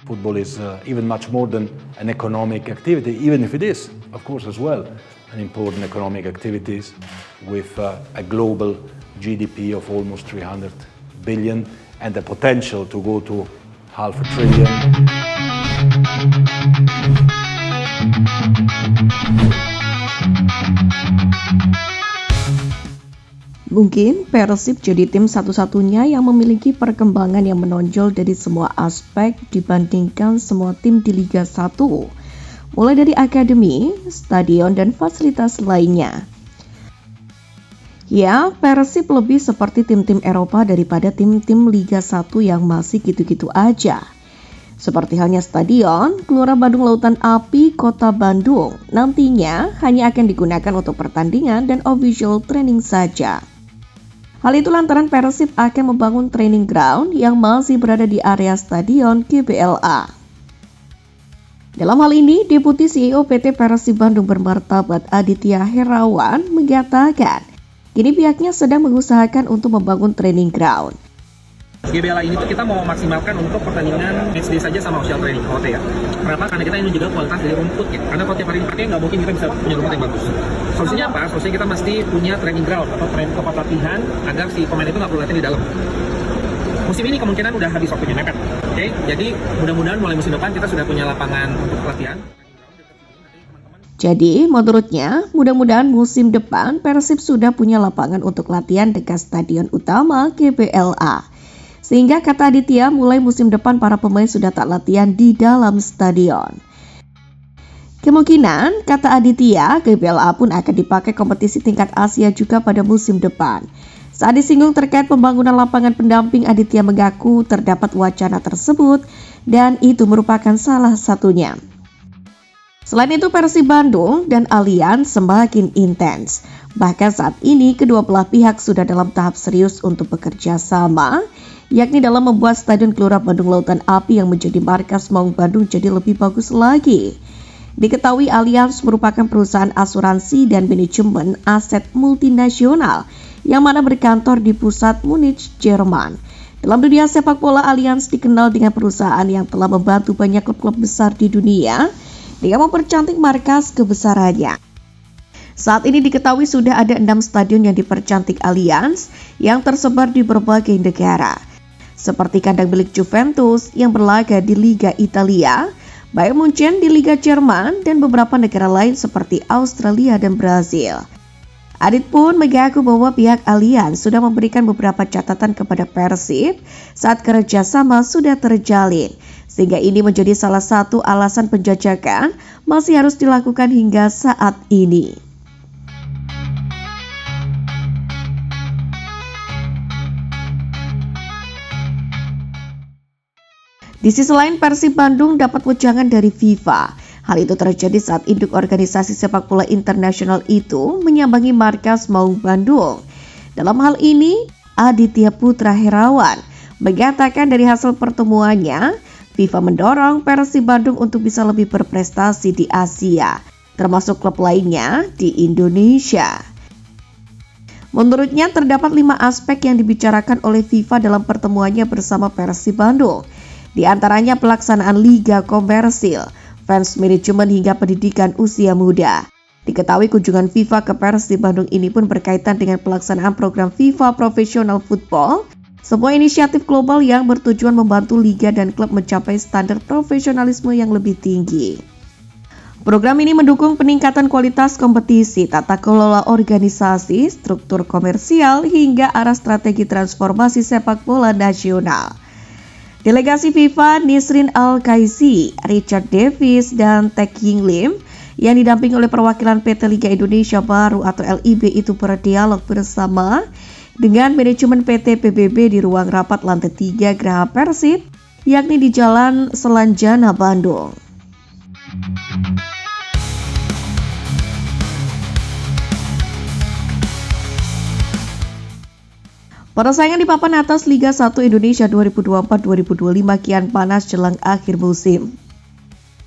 Football is even much more than an economic activity, even if it is, of course, as well, an important economic activity with a global GDP of almost 300 billion and the potential to go to half a trillion. Mungkin Persib jadi tim satu-satunya yang memiliki perkembangan yang menonjol dari semua aspek dibandingkan semua tim di Liga 1, mulai dari akademi, stadion, dan fasilitas lainnya. Ya, Persib lebih seperti tim-tim Eropa daripada tim-tim Liga 1 yang masih gitu-gitu aja. Seperti halnya stadion, Gelora Bandung Lautan Api Kota Bandung nantinya hanya akan digunakan untuk pertandingan dan official training saja. Hal itu lantaran Persib akan membangun training ground yang masih berada di area stadion GBLA. Dalam hal ini, Deputi CEO PT Persib Bandung Bermartabat Aditya Herawan mengatakan, kini pihaknya sedang mengusahakan untuk membangun training ground. GBLA ini tuh kita mau maksimalkan untuk pertandingan matchday saja sama official training OT ya. Kenapa? Karena kita ingin menjaga kualitas dari rumput ya. Karena kalau tiap hari dipakai nggak mungkin kita bisa punya rumput yang bagus. Solusinya apa? Solusinya kita mesti punya training ground atau tempat latihan agar si pemain itu nggak perlu latihan di dalam. Musim ini kemungkinan udah habis waktunya mepet. Oke? Jadi mudah-mudahan mulai musim depan kita sudah punya lapangan untuk latihan. Jadi, menurutnya, mudah-mudahan musim depan Persib sudah punya lapangan untuk latihan dekat stadion utama GBLA. Sehingga kata Aditya, mulai musim depan para pemain sudah tak latihan di dalam stadion. Kemungkinan, kata Aditya, GBLA pun akan dipakai kompetisi tingkat Asia juga pada musim depan. Saat disinggung terkait pembangunan lapangan pendamping, Aditya mengaku terdapat wacana tersebut dan itu merupakan salah satunya. Selain itu, Persib Bandung dan Allianz semakin intens. Bahkan saat ini kedua belah pihak sudah dalam tahap serius untuk bekerja sama, yakni dalam membuat Stadion Gelora Bandung Lautan Api yang menjadi markas Maung Bandung jadi lebih bagus lagi. Diketahui Allianz merupakan perusahaan asuransi dan manajemen aset multinasional yang mana berkantor di pusat Munich, Jerman. Dalam dunia sepak bola, Allianz dikenal dengan perusahaan yang telah membantu banyak klub-klub besar di dunia dengan mempercantik markas kebesarannya. Saat ini diketahui sudah ada 6 stadion yang dipercantik Allianz yang tersebar di berbagai negara. Seperti kandang milik Juventus yang berlaga di Liga Italia, Bayern Munchen di Liga Jerman, dan beberapa negara lain seperti Australia dan Brazil. Adit pun mengaku bahwa pihak Allianz sudah memberikan beberapa catatan kepada Persib saat kerjasama sudah terjalin, sehingga ini menjadi salah satu alasan penjajakan masih harus dilakukan hingga saat ini. Di sisi lain, Persib Bandung dapat wejangan dari FIFA. Hal itu terjadi saat induk organisasi sepak bola internasional itu menyambangi markas Maung Bandung. Dalam hal ini, Aditya Putra Herawan mengatakan dari hasil pertemuannya, FIFA mendorong Persib Bandung untuk bisa lebih berprestasi di Asia, termasuk klub lainnya di Indonesia. Menurutnya, terdapat 5 aspek yang dibicarakan oleh FIFA dalam pertemuannya bersama Persib Bandung. Di antaranya pelaksanaan liga komersil, fans manajemen hingga pendidikan usia muda. Diketahui kunjungan FIFA ke Persib Bandung ini pun berkaitan dengan pelaksanaan program FIFA Professional Football, sebuah inisiatif global yang bertujuan membantu liga dan klub mencapai standar profesionalisme yang lebih tinggi. Program ini mendukung peningkatan kualitas kompetisi, tata kelola organisasi, struktur komersial, hingga arah strategi transformasi sepak bola nasional. Delegasi FIFA Nisrin Al-Kaisi, Richard Davis, dan Tek Ying Lim yang didampingi oleh perwakilan PT Liga Indonesia Baru atau LIB itu berdialog bersama dengan manajemen PT PBB di ruang rapat lantai 3 Geraha Persib, yakni di Jalan Selanjana, Bandung. Persaingan di papan atas Liga 1 Indonesia 2024-2025 kian panas jelang akhir musim.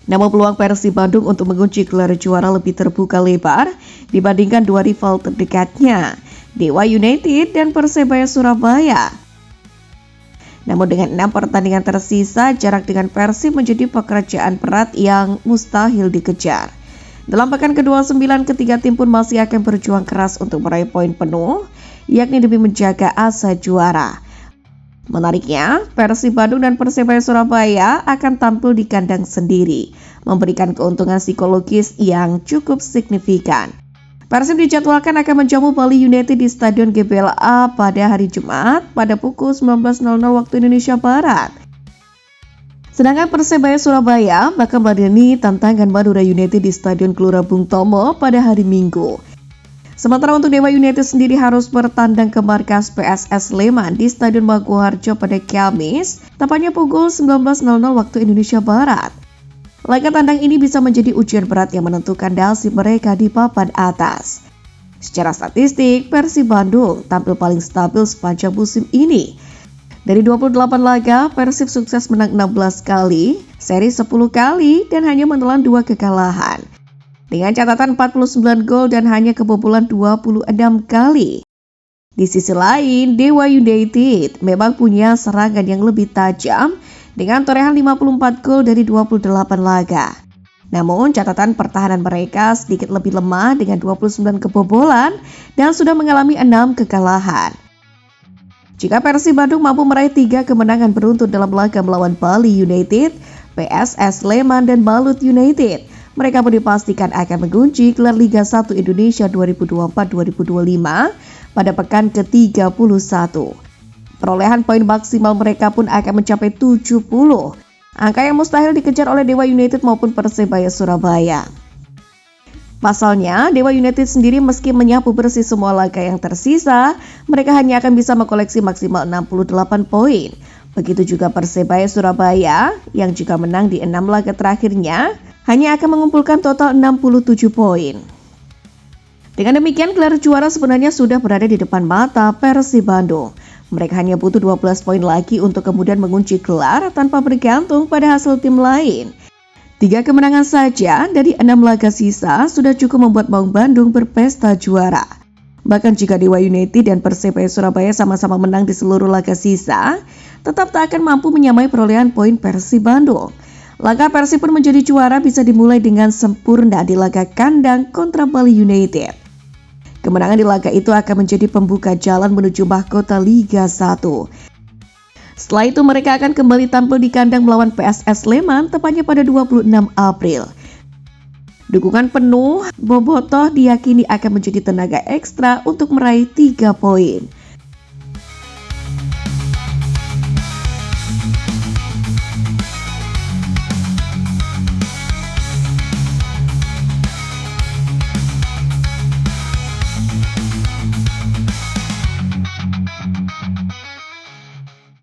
Namun peluang Persib Bandung untuk mengunci gelar juara lebih terbuka lebar dibandingkan dua rival terdekatnya, Dewa United dan Persebaya Surabaya. Namun dengan 6 pertandingan tersisa, jarak dengan Persib menjadi pekerjaan berat yang mustahil dikejar. Dalam pekan ke-29, ketiga tim pun masih akan berjuang keras untuk meraih poin penuh, yakni demi menjaga asa juara. Menariknya, Persib Bandung dan Persebaya Surabaya akan tampil di kandang sendiri, memberikan keuntungan psikologis yang cukup signifikan. Persib dijadwalkan akan menjamu Bali United di Stadion GBLA pada hari Jumat pada pukul 19.00 waktu Indonesia Barat. Sedangkan Persebaya Surabaya bakal meladeni tantangan Madura United di Stadion Gelora Bung Tomo pada hari Minggu. Sementara untuk Dewa United sendiri harus bertandang ke markas PSS Sleman di Stadion Maguwoharjo pada Kamis, tepatnya pukul 19.00 waktu Indonesia Barat. Laga tandang ini bisa menjadi ujian berat yang menentukan nasib mereka di papan atas. Secara statistik, Persib Bandung tampil paling stabil sepanjang musim ini. Dari 28 laga, Persib sukses menang 16 kali, seri 10 kali, dan hanya menelan 2 kekalahan. Dengan catatan 49 gol dan hanya kebobolan 26 kali. Di sisi lain, Dewa United memang punya serangan yang lebih tajam dengan torehan 54 gol dari 28 laga. Namun, catatan pertahanan mereka sedikit lebih lemah dengan 29 kebobolan dan sudah mengalami 6 kekalahan. Jika Persib Bandung mampu meraih 3 kemenangan beruntun dalam laga melawan Bali United, PSS Sleman, dan Balut United, mereka pun dipastikan akan mengunci gelar Liga 1 Indonesia 2024-2025 pada pekan ke-31. Perolehan poin maksimal mereka pun akan mencapai 70, angka yang mustahil dikejar oleh Dewa United maupun Persebaya Surabaya. Pasalnya, Dewa United sendiri meski menyapu bersih semua laga yang tersisa, mereka hanya akan bisa mengkoleksi maksimal 68 poin. Begitu juga Persebaya Surabaya yang jika menang di 6 laga terakhirnya, hanya akan mengumpulkan total 67 poin. Dengan demikian, gelar juara sebenarnya sudah berada di depan mata Persib Bandung. Mereka hanya butuh 12 poin lagi untuk kemudian mengunci gelar tanpa bergantung pada hasil tim lain. 3 kemenangan saja dari 6 laga sisa sudah cukup membuat Maung Bandung berpesta juara. Bahkan jika Dewa United dan Persebaya Surabaya sama-sama menang di seluruh laga sisa, tetap tak akan mampu menyamai perolehan poin Persib Bandung. Langkah Persib pun menjadi juara bisa dimulai dengan sempurna di laga kandang kontra Bali United. Kemenangan di laga itu akan menjadi pembuka jalan menuju mahkota Liga 1. Setelah itu mereka akan kembali tampil di kandang melawan PSS Sleman tepatnya pada 26 April. Dukungan penuh Bobotoh diyakini akan menjadi tenaga ekstra untuk meraih 3 poin.